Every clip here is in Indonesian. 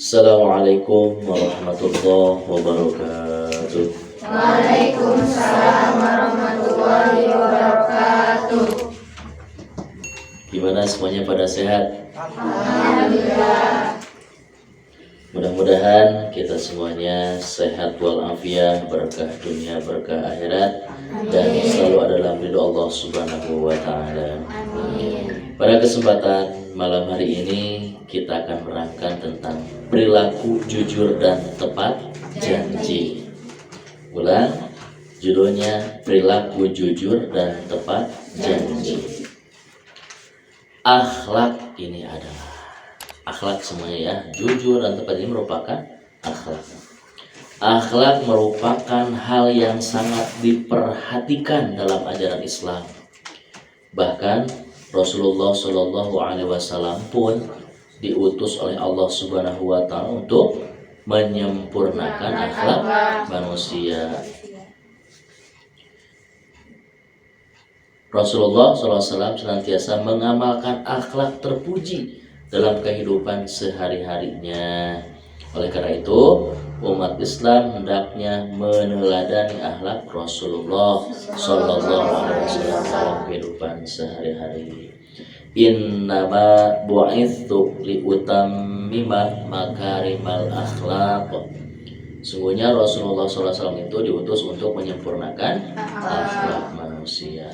Assalamualaikum warahmatullahi wabarakatuh. Waalaikumsalam warahmatullahi wabarakatuh. Gimana semuanya, pada sehat? Alhamdulillah. Mudah-mudahan kita semuanya sehat walafiat, berkah dunia, berkah akhirat, dan selalu ada dalam ridho Allah Subhanahu wa Ta'ala. Amin. Pada kesempatan malam hari ini kita akan merangkan tentang perilaku jujur dan tepat janji. Ulang, judulnya perilaku jujur dan tepat janji. Akhlak ini adalah akhlak semuanya ya, jujur dan tepat ini merupakan akhlak. Akhlak merupakan hal yang sangat diperhatikan dalam ajaran Islam. Bahkan Rasulullah Shallallahu Alaihi Wasallam pun diutus oleh Allah Subhanahu Wa Taala untuk menyempurnakan akhlak manusia. Rasulullah SAW senantiasa mengamalkan akhlak terpuji dalam kehidupan sehari-harinya. Oleh karena itu, umat Islam hendaknya meneladani akhlak Rasulullah Sallallahu Alaihi Wasallam dalam kehidupan sehari-hari. Innama bu'itsu liutammima makarimal akhlaq. Sungguhnya Rasulullah SAW itu diutus untuk menyempurnakan akhlak manusia.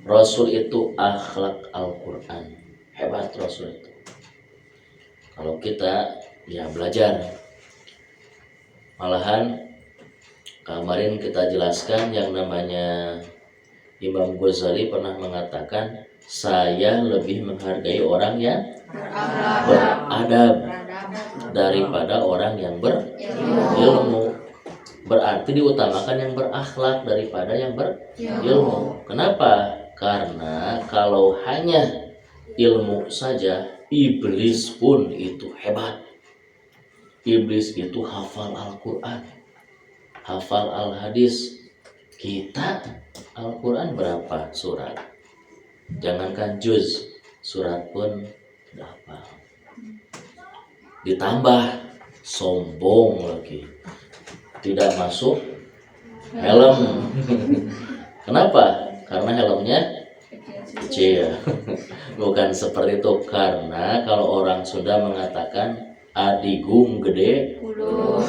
Rasul itu akhlak Al-Quran. Hebat Rasul itu. Kalau kita ya belajar. Malahan kemarin kita jelaskan yang namanya Imam Ghazali pernah mengatakan, saya lebih menghargai orang yang beradab daripada orang yang berilmu. Berarti diutamakan yang berakhlak daripada yang berilmu. Kenapa? Karena kalau hanya ilmu saja, iblis pun itu hebat. Iblis itu hafal Al-Quran, hafal Al-Hadis. Kita Al-Quran berapa surat? Jangankan juz, surat pun tidak hafal. Ditambah sombong lagi, tidak masuk helm. Kenapa? Karena helmnya kecil. Bukan seperti itu. Karena kalau orang Sunda mengatakan adigung gede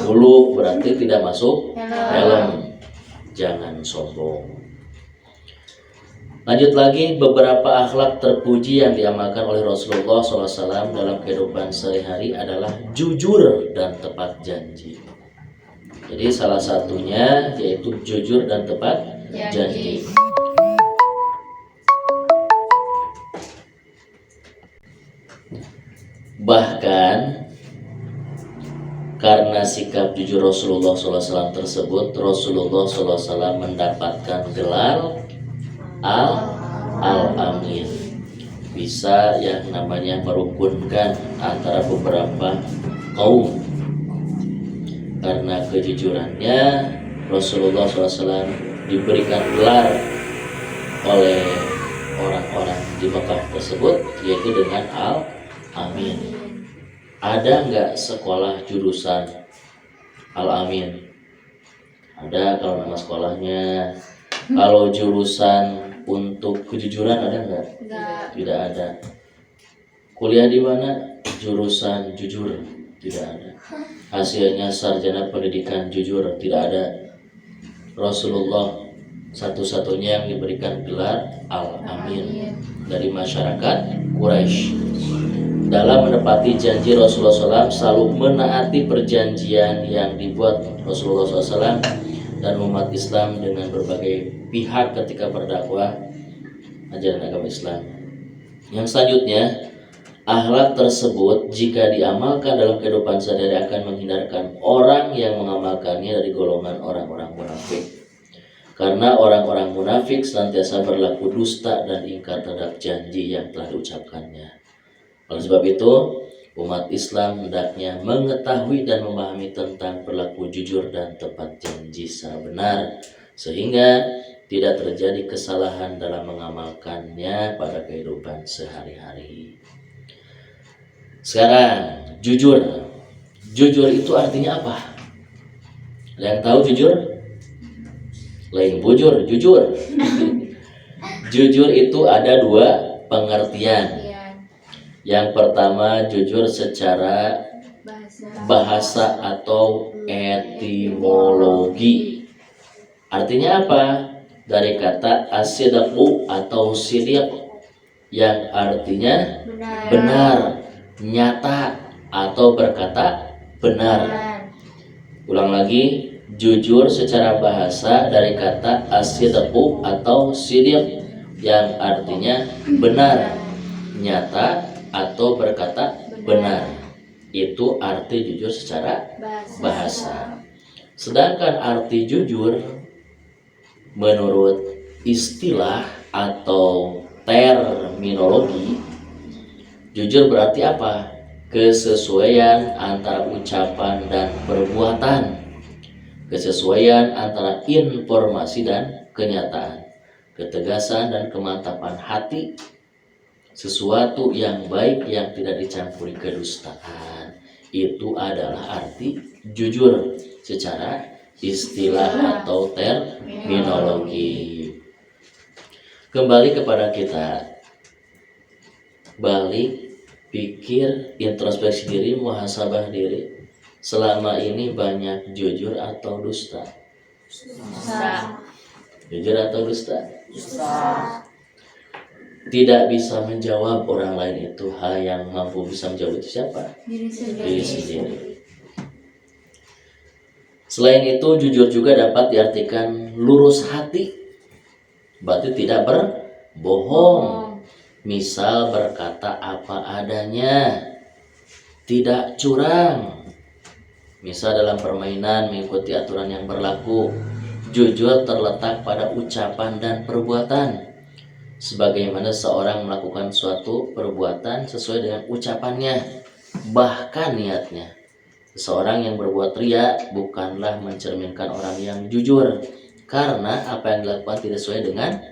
bulu, berarti tidak masuk helm. Jangan sombong. Lanjut lagi, beberapa akhlak terpuji yang diamalkan oleh Rasulullah SAW dalam kehidupan sehari-hari adalah jujur dan tepat janji. Jadi salah satunya yaitu jujur dan tepat janji. Bahkan karena sikap jujur Rasulullah SAW tersebut, Rasulullah SAW mendapatkan gelar Al-Amin. Bisa yang namanya merukunkan antara beberapa kaum. Karena kejujurannya, Rasulullah SAW diberikan gelar oleh orang-orang di Mekah tersebut, yaitu dengan Al-Amin. Ada nggak sekolah jurusan Al-Amin? Ada kalau nama sekolahnya. Kalau jurusan untuk kejujuran ada nggak? Tidak ada. Kuliah di mana? Jurusan jujur? Tidak ada. Hasilnya sarjana pendidikan jujur? Tidak ada. Rasulullah satu-satunya yang diberikan gelar Al-Amin dari masyarakat Quraisy. Dalam menepati janji Rasulullah SAW, selalu menaati perjanjian yang dibuat Rasulullah SAW dan umat Islam dengan berbagai pihak ketika berdakwah ajaran agama Islam. Yang selanjutnya, akhlak tersebut jika diamalkan dalam kehidupan sehari-hari akan menghindarkan orang yang mengamalkannya dari golongan orang-orang munafik. Karena orang-orang munafik senantiasa berlaku dusta dan ingkar terhadap janji yang telah diucapkannya. Oleh sebab itu, umat Islam hendaknya mengetahui dan memahami tentang perilaku jujur dan tepat janji secara benar, sehingga tidak terjadi kesalahan dalam mengamalkannya pada kehidupan sehari-hari. Sekarang jujur. Jujur itu artinya apa? Ada yang tahu jujur? Lain bujur, jujur. Jujur itu ada dua pengertian. Yang pertama jujur secara bahasa atau etimologi. Artinya apa? Dari kata asidaqu atau sidiq yang artinya benar, nyata atau berkata benar. Ulang lagi, jujur secara bahasa dari kata asidaqu atau sidiq yang artinya benar, nyata atau berkata benar. Itu arti jujur secara bahasa. Sedangkan arti jujur menurut istilah atau terminologi, jujur berarti apa? Kesesuaian antara ucapan dan perbuatan, kesesuaian antara informasi dan kenyataan, ketegasan dan kemantapan hati, sesuatu yang baik yang tidak dicampuri kedustaan. Itu adalah arti jujur secara istilah atau terminologi. Kembali kepada kita, balik, pikir, introspeksi diri, muhasabah diri. Selama ini banyak jujur atau dusta? Jujur atau dusta? Tidak bisa menjawab orang lain itu. Hal yang mampu bisa menjawab itu siapa? Diri sendiri. Selain itu, jujur juga dapat diartikan lurus hati, berarti tidak berbohong. Misal berkata apa adanya, tidak curang. Misal dalam permainan mengikuti aturan yang berlaku. Jujur terletak pada ucapan dan perbuatan. Sebagaimana seorang melakukan suatu perbuatan sesuai dengan ucapannya, bahkan niatnya. Seseorang yang berbuat ria bukanlah mencerminkan orang yang jujur, karena apa yang dilakukan tidak sesuai dengan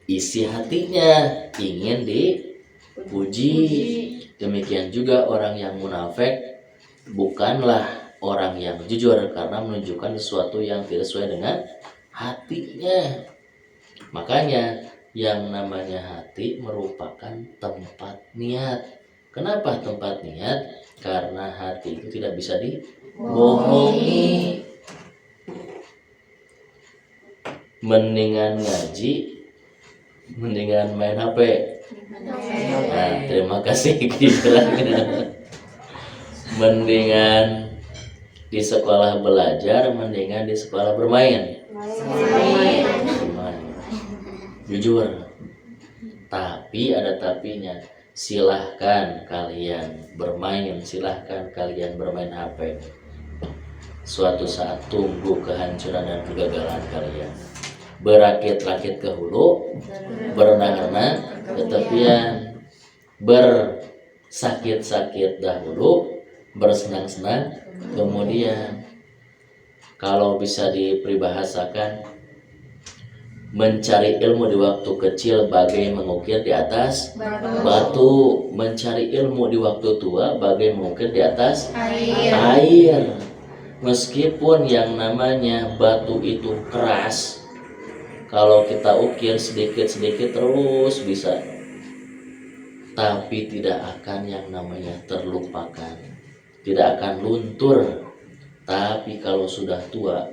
isi hatinya, ingin dipuji. Demikian juga orang yang munafik bukanlah orang yang jujur, karena menunjukkan sesuatu yang tidak sesuai dengan hatinya. Makanya yang namanya hati merupakan tempat niat. Kenapa tempat niat? Karena hati itu tidak bisa dibohongi. Mendingan ngaji, mendingan main HP. Nah, terima kasih. Mendingan di sekolah belajar, mendingan di sekolah bermain. Jujur. Tapi ada tapinya. Silahkan kalian bermain, silahkan kalian bermain HP. Suatu saat tunggu kehancuran dan kegagalan kalian. Berakit-rakit ke hulu, berenang-renang ke tepian, bersakit-sakit dahulu, bersenang-senang kemudian. Kalau bisa dipribahasakan, mencari ilmu di waktu kecil bagai mengukir di atas batu. Mencari ilmu di waktu tua bagai mengukir di atas air. Meskipun yang namanya batu itu keras, kalau kita ukir sedikit-sedikit terus bisa, tapi tidak akan yang namanya terlupakan, tidak akan luntur. Tapi kalau sudah tua,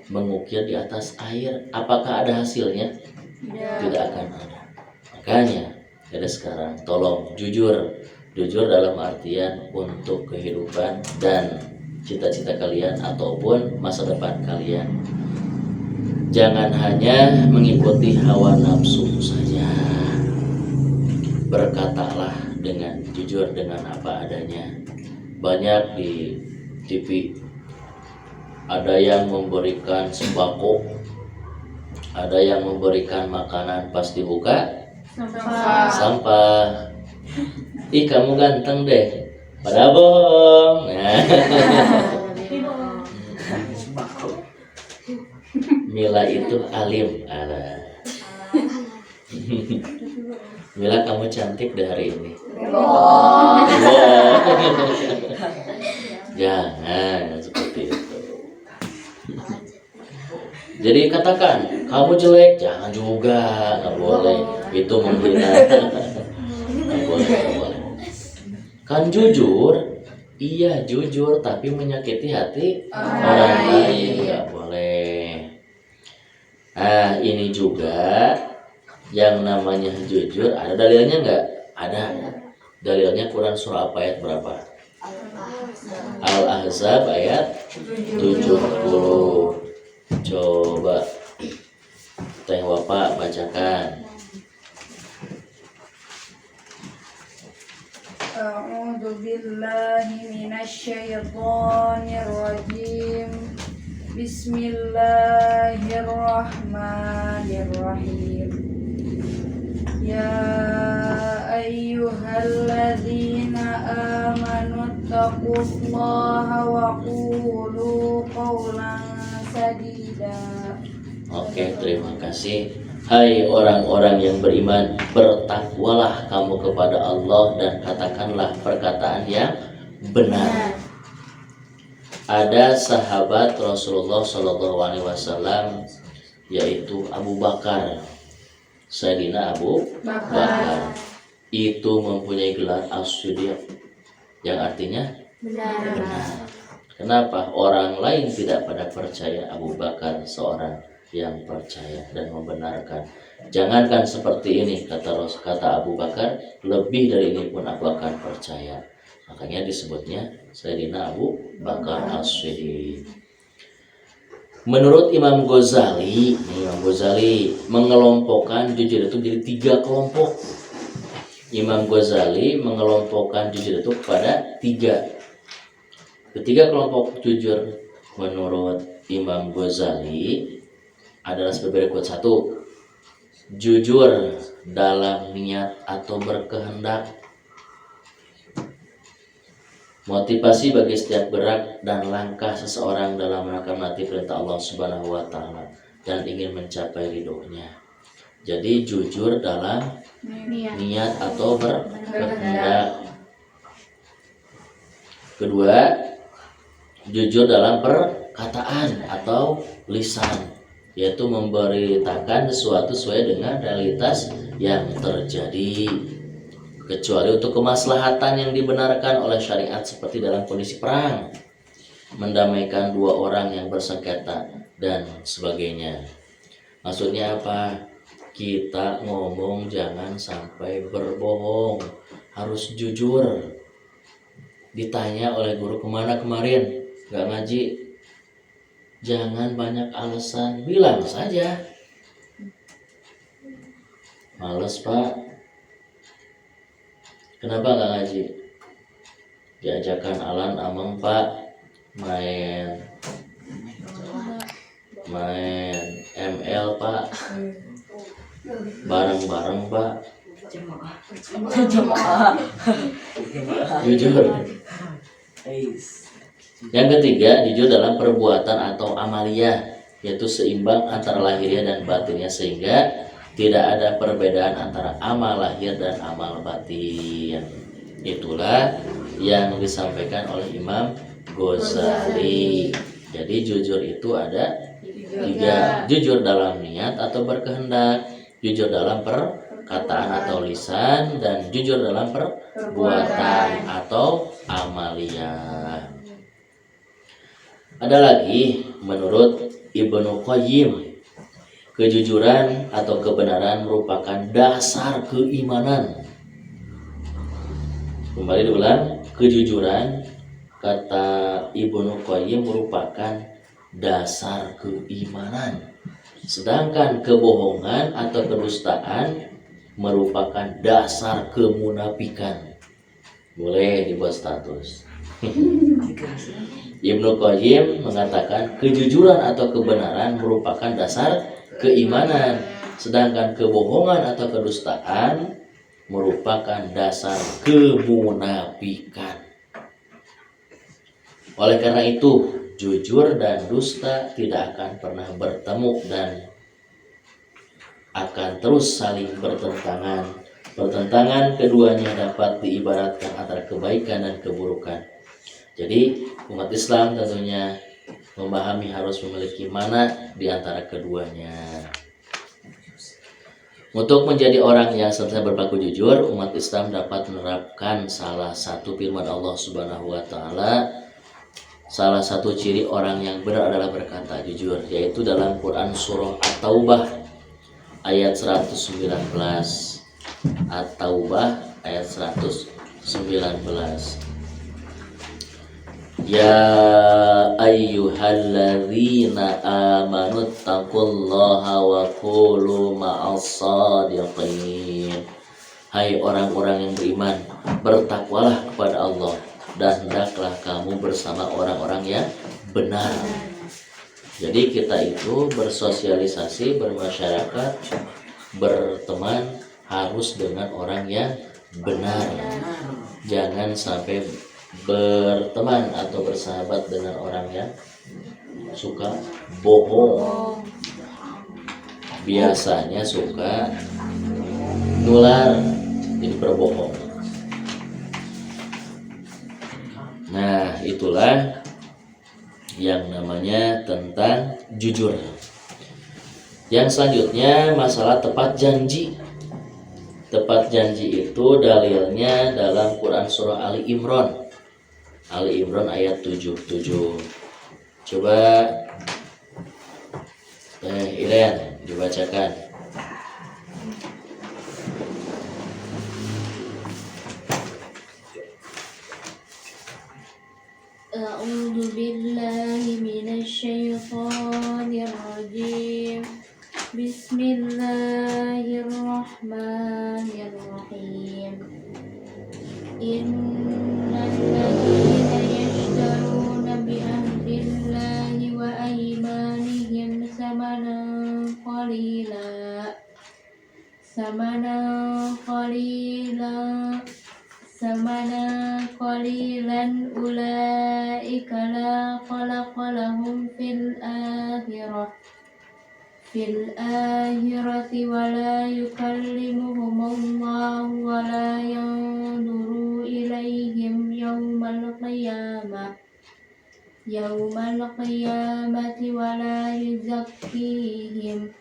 mengukir di atas air, apakah ada hasilnya? Tidak akan ada. Makanya ada sekarang tolong jujur dalam artian untuk kehidupan dan cita-cita kalian ataupun masa depan kalian. Jangan hanya mengikuti hawa nafsu saja. Berkatalah dengan jujur, dengan apa adanya. Banyak di TV ada yang memberikan sembako, ada yang memberikan makanan, pas dibuka sampah. Ih, kamu ganteng deh, padahal bohong. Mila itu alim. Mila, kamu cantik deh hari ini. dikatakan kamu jelek, jangan juga, nggak boleh. Itu menghina. Nggak boleh, nggak boleh. Kan jujur, iya jujur, tapi menyakiti hati orang lain nggak boleh. Nah ini juga yang namanya jujur, ada dalilnya nggak? Ada. Dalilnya Quran surah apa ayat berapa? Al-Ahzab ayat 70. Coba Teh Wapa bacakan. A'udzu billahi minasyaitonir rajim. Bismillahirrahmanirrahim. Ya ayyuhalladzina amanu taqullaha wa qulu qawlan sadida. Oke, terima kasih. Hai orang-orang yang beriman, bertakwalah kamu kepada Allah dan katakanlah perkataan yang benar. Ada sahabat Rasulullah SAW yaitu Abu Bakar, Sayyidina Abu Bakar. Itu mempunyai gelar As-Siddiq yang artinya benar. Kenapa? Orang lain tidak pada percaya, Abu Bakar seorang yang percaya dan membenarkan. Jangankan seperti ini, kata Abu Bakar, lebih dari ini pun aku akan percaya. Makanya disebutnya Sayyidina Abu Bakar As-Siddiq. Menurut Imam Ghazali mengelompokkan jujur itu jadi 3 kelompok. Imam Ghazali mengelompokkan jujur itu kepada 3. Ketiga kelompok jujur menurut Imam Ghazali adalah sebagai berikut. 1. Jujur dalam niat atau berkehendak. Motivasi bagi setiap gerak dan langkah seseorang dalam rangka menaati perintah Allah Subhanahu wa taala dan ingin mencapai ridhonya. Jadi jujur dalam niat atau berkehendak. Kedua, jujur dalam perkataan atau lisan, yaitu memberitakan sesuatu sesuai dengan realitas yang terjadi, kecuali untuk kemaslahatan yang dibenarkan oleh syariat seperti dalam kondisi perang, mendamaikan 2 orang yang bersengketa dan sebagainya. Maksudnya apa? Kita ngomong jangan sampai berbohong, harus jujur. Ditanya oleh guru kemana kemarin, gak ngaji, jangan banyak alasan, bilang saja males pak. Kenapa gak ngaji? Diajakan Alan Amang pak main ML pak, bareng-bareng pak. Jujur. Yang ketiga, jujur dalam perbuatan atau amaliyah, yaitu seimbang antara lahiriah dan batinnya, sehingga tidak ada perbedaan antara amal lahir dan amal batin. Itulah yang disampaikan oleh Imam Ghazali. Jadi jujur itu ada 3. Jujur dalam niat atau berkehendak, jujur dalam perkataan atau lisan, dan jujur dalam perbuatan atau amaliyah. Ada lagi menurut Ibnu Qayyim, kejujuran atau kebenaran merupakan dasar keimanan. Kembali diulang, kejujuran kata Ibnu Qayyim merupakan dasar keimanan. Sedangkan kebohongan atau kedustaan merupakan dasar kemunafikan. Boleh dibuat status. Ibnu Qayyim mengatakan kejujuran atau kebenaran merupakan dasar keimanan, sedangkan kebohongan atau kedustaan merupakan dasar kemunafikan. Oleh karena itu, jujur dan dusta tidak akan pernah bertemu dan akan terus saling bertentangan. Pertentangan keduanya dapat diibaratkan antara kebaikan dan keburukan. Jadi umat Islam tentunya memahami harus memiliki mana di antara keduanya. Untuk menjadi orang yang senantiasa berlaku jujur, umat Islam dapat menerapkan salah satu firman Allah Subhanahu wa taala. Salah satu ciri orang yang benar adalah berkata jujur, yaitu dalam Quran surah At-Taubah ayat 119. At-Taubah ayat 119. Ya ayyuhalladzina amanu taqullaha wa qulu ma'as-shadiqin. Hai orang-orang yang beriman, bertakwalah kepada Allah dan hendaklah kamu bersama orang-orang yang benar. Jadi kita itu bersosialisasi, bermasyarakat, berteman harus dengan orang yang benar. Jangan sampai berteman atau bersahabat dengan orang yang suka bohong. Biasanya suka nular, jadi berbohong. Nah, itulah yang namanya tentang jujur. Yang selanjutnya masalah tepat janji. Tepat janji itu dalilnya dalam Quran surah Ali Imran. Ali Imran ayat 77. Coba Iren dibacakan. A'udzu billahi minasy syaithanir rajim. Bismillahirrahmanirrahim. Innal ladzina yashtaruna bi ahdillahi wa aymanihim samanan qalilan ulaika la khalaqa lahum fil akhirati wa la yukallimuhumullahu wa la yanzuru ilaihim yawmal qiyamati wa la yuzakkihim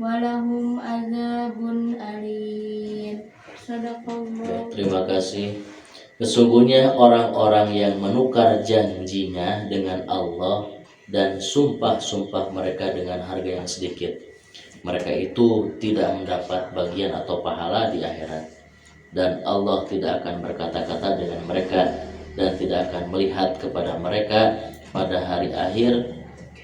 wa lahum adzabun alim. Sadaqallah. Terima kasih. Sesungguhnya orang-orang yang menukar janjinya dengan Allah dan sumpah-sumpah mereka dengan harga yang sedikit, mereka itu tidak mendapat bagian atau pahala di akhirat, dan Allah tidak akan berkata-kata dengan mereka dan tidak akan melihat kepada mereka pada hari akhir,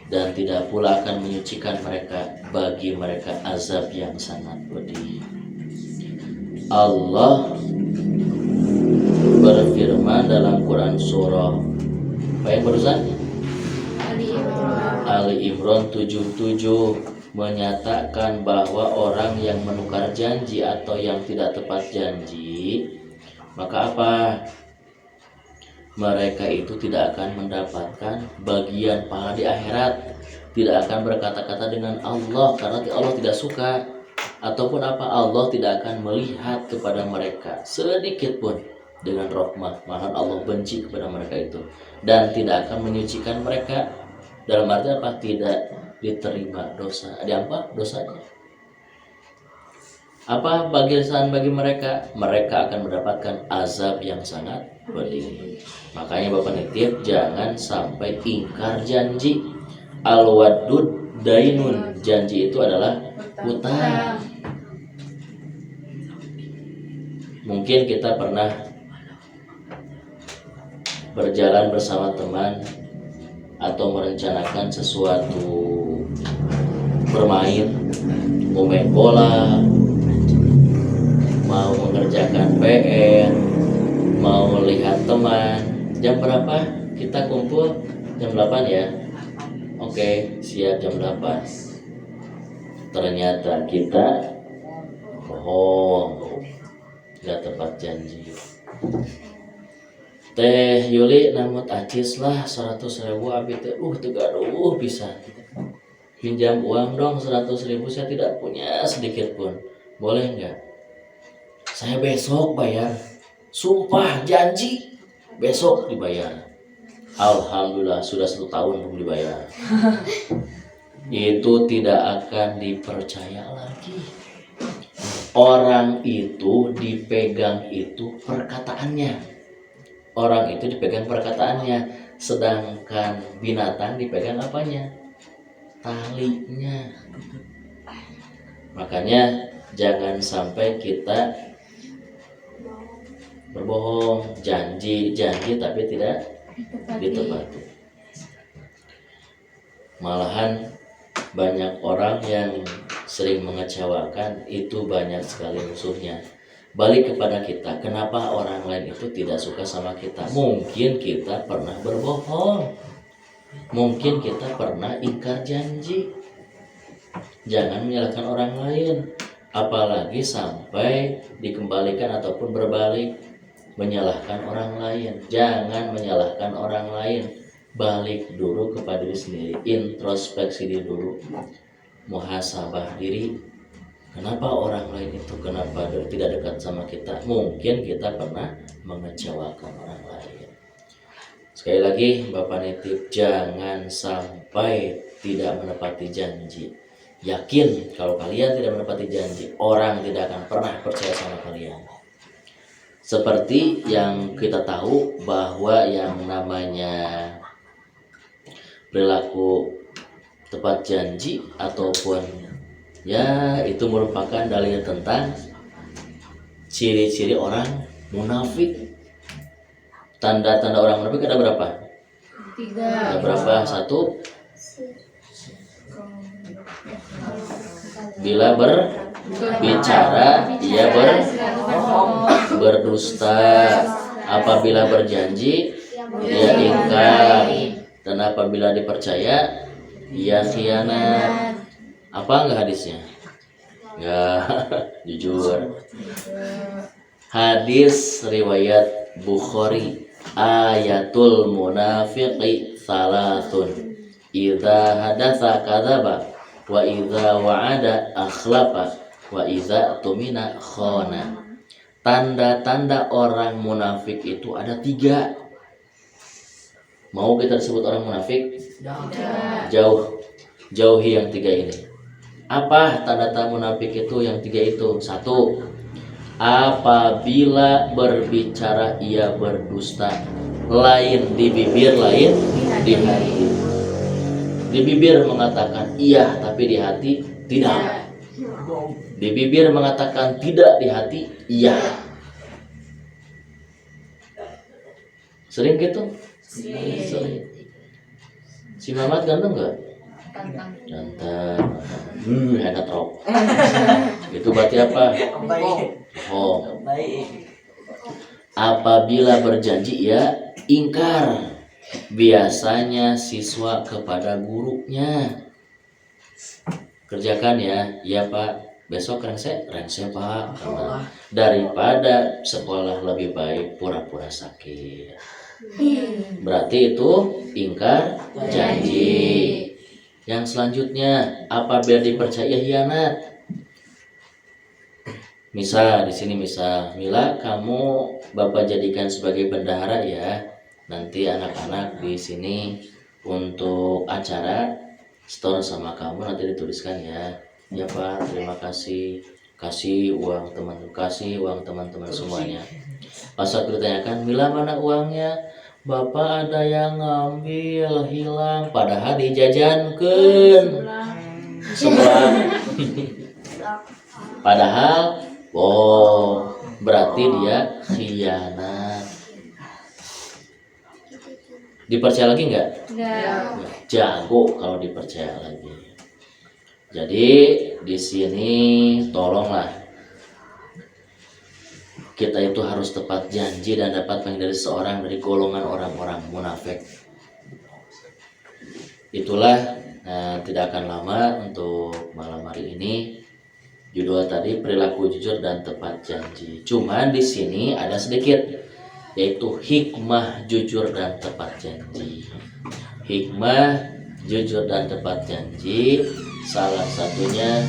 dan tidak pula akan menyucikan mereka, bagi mereka azab yang sangat pedih. Allah berfirman dalam Quran surah apa yang barusan? Ali Imran 77 menyatakan bahwa orang yang menukar janji atau yang tidak tepat janji, maka apa? Mereka itu tidak akan mendapatkan bagian pahala di akhirat, tidak akan berkata-kata dengan Allah karena Allah tidak suka, ataupun apa, Allah tidak akan melihat kepada mereka sedikit pun dengan rahmat, malah Allah benci kepada mereka itu, dan tidak akan menyucikan mereka. Dalam arti apa? Tidak diterima dosa. Ada apa? Dosanya. Apa balasan bagi mereka? Mereka akan mendapatkan azab yang sangat pedih. Makanya Bapak nitip, jangan sampai ingkar janji. Al-wadud dainun, janji itu adalah hutang. Mungkin kita pernah berjalan bersama teman atau merencanakan sesuatu, bermain, mau main bola, mau mengerjakan PR, mau lihat teman. Jam berapa kita kumpul? Jam 8 ya? Oke, siap jam 8. Ternyata kita bohong, gak tepat janji. Teh Yuli namut acis lah 100.000 abi teh tegaduh bisa pinjam uang dong 100.000, saya tidak punya sedikit pun, boleh nggak? Saya besok bayar, sumpah janji besok dibayar. alhamdulillah sudah 1 tahun belum dibayar. Itu tidak akan dipercaya lagi. Orang itu dipegang itu perkataannya. Orang itu dipegang perkataannya, sedangkan binatang dipegang apanya? Talinya. Makanya jangan sampai kita berbohong, janji tapi tidak ditepati. Malahan banyak orang yang sering mengecewakan, itu banyak sekali musuhnya. Balik kepada kita, kenapa orang lain itu tidak suka sama kita? Mungkin kita pernah berbohong, mungkin kita pernah ingkar janji. Jangan menyalahkan orang lain, apalagi sampai dikembalikan ataupun berbalik menyalahkan orang lain. Jangan menyalahkan orang lain, balik dulu kepada diri sendiri, introspeksi diri dulu, muhasabah diri. Kenapa orang lain itu tidak dekat sama kita? Mungkin kita pernah mengecewakan orang lain. Sekali lagi Bapak nitip, jangan sampai tidak menepati janji. Yakin kalau kalian tidak menepati janji, orang tidak akan pernah percaya sama kalian. Seperti yang kita tahu bahwa yang namanya perilaku tepat janji ataupun ya itu merupakan dalil tentang ciri-ciri orang munafik. Tanda-tanda orang munafik ada berapa? 3. Ada berapa? 1. Bila berbicara ia berdusta, apabila berjanji ia ingkar, dan apabila dipercaya ia khianat. Apa enggak hadisnya? Enggak, jujur. Hadis riwayat Bukhari, ayatul munafiqi salatun, idza hadatsa kadzaba, wa idza wa'ada akhlafa, wa idza tumina khana. Tanda-tanda orang munafik itu ada 3. Mau kita disebut orang munafik? Jauhi yang 3 ini. Apa tanda-tanda munafik itu yang 3 itu? 1. Apabila berbicara ia berdusta, lain di bibir, lain di hati. Di bibir mengatakan iya, tapi di hati tidak. Di bibir mengatakan tidak, di hati iya. Sering gitu? Sering. Si Mamat ganteng nggak? Ganteng. Enak rok. Itu berarti apa? Oh. Apabila berjanji ya ingkar. Biasanya siswa kepada gurunya. Kerjakan ya, iya Pak. Besok rengse Pak. Daripada sekolah lebih baik pura-pura sakit. Berarti itu ingkar janji. Yang selanjutnya, apabila dipercaya hianat. Misal di sini Mila, kamu Bapak jadikan sebagai bendahara ya. Nanti anak-anak di sini untuk acara store sama kamu nanti dituliskan ya. Ya Pak, terima kasih. Kasih uang teman-teman semuanya. Pas aku ditanyakan, Mila mana uangnya? Bapak ada yang ngambil, hilang. Padahal dijajankan sebelah. Padahal, berarti dia khianat. Dipercaya lagi nggak? Jago kalau dipercaya lagi. Jadi di sini tolonglah kita itu harus tepat janji dan dapat menghindari seorang dari golongan orang-orang munafik. Itulah tidak akan lama untuk malam hari ini. Judul tadi perilaku jujur dan tepat janji. Cuman di sini ada sedikit, yaitu hikmah jujur dan tepat janji. Hikmah jujur dan tepat janji, salah satunya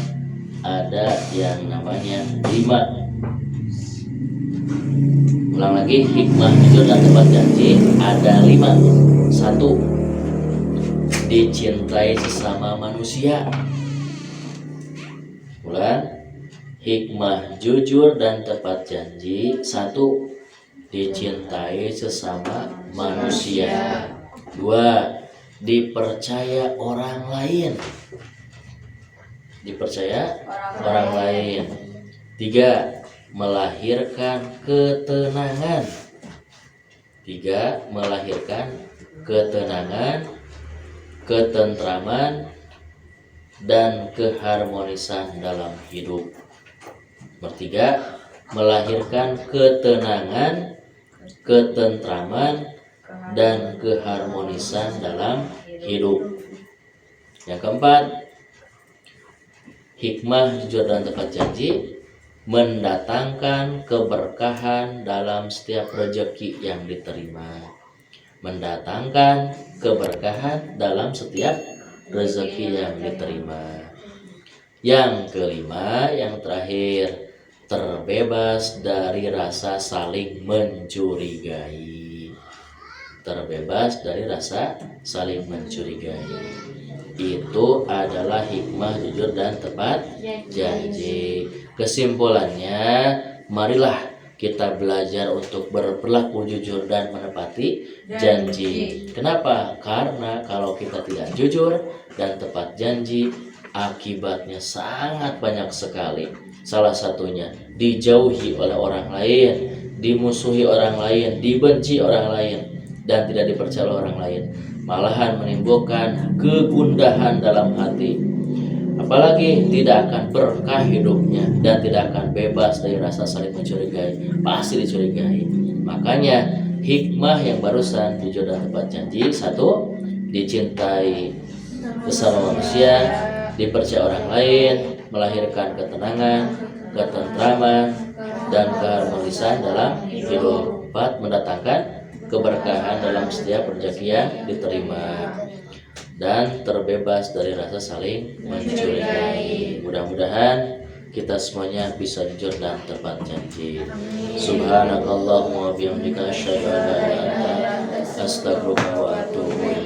ada yang namanya 5. Ulang lagi, hikmah jujur dan tepat janji ada 5. 1. Dicintai sesama manusia. Ulang, hikmah jujur dan tepat janji. 1. Dicintai sesama manusia. 2. Dipercaya orang lain. Dipercaya orang lain. 3. Melahirkan ketenangan. 3. Melahirkan ketenangan, ketentraman, dan keharmonisan dalam hidup. Bertiga, melahirkan ketenangan, ketentraman, dan keharmonisan dalam hidup. Yang keempat, hikmah jujur dan tepat janji mendatangkan keberkahan dalam setiap rezeki yang diterima. Mendatangkan keberkahan dalam setiap rezeki yang diterima. Yang kelima, yang terakhir, terbebas dari rasa saling mencurigai. Terbebas dari rasa saling mencurigai. Itu adalah hikmah jujur dan tepat janji. Kesimpulannya, marilah kita belajar untuk berperilaku jujur dan menepati janji. Kenapa? Karena kalau kita tidak jujur dan tepat janji, akibatnya sangat banyak sekali. Salah satunya dijauhi oleh orang lain, dimusuhi orang lain, dibenci orang lain, dan tidak dipercaya oleh orang lain. Malahan menimbulkan kegundahan dalam hati. Apalagi tidak akan berkah hidupnya dan tidak akan bebas dari rasa saling mencurigai. Pasti dicurigai. Makanya hikmah yang barusan jujur dan tepat janji. 1. Dicintai sesama manusia, dipercaya orang lain, melahirkan ketenangan, ketentraman, dan keharmonisan dalam hidup. 4. Mendatangkan keberkahan dalam setiap rezeki yang diterima dan terbebas dari rasa saling mencurigai. Mudah-mudahan kita semuanya bisa jujur dan tepat janji. Subhanakallahumma wa bihamdika asyhadu an la ilaha illa anta astaghfiruka wa atubu ilaik.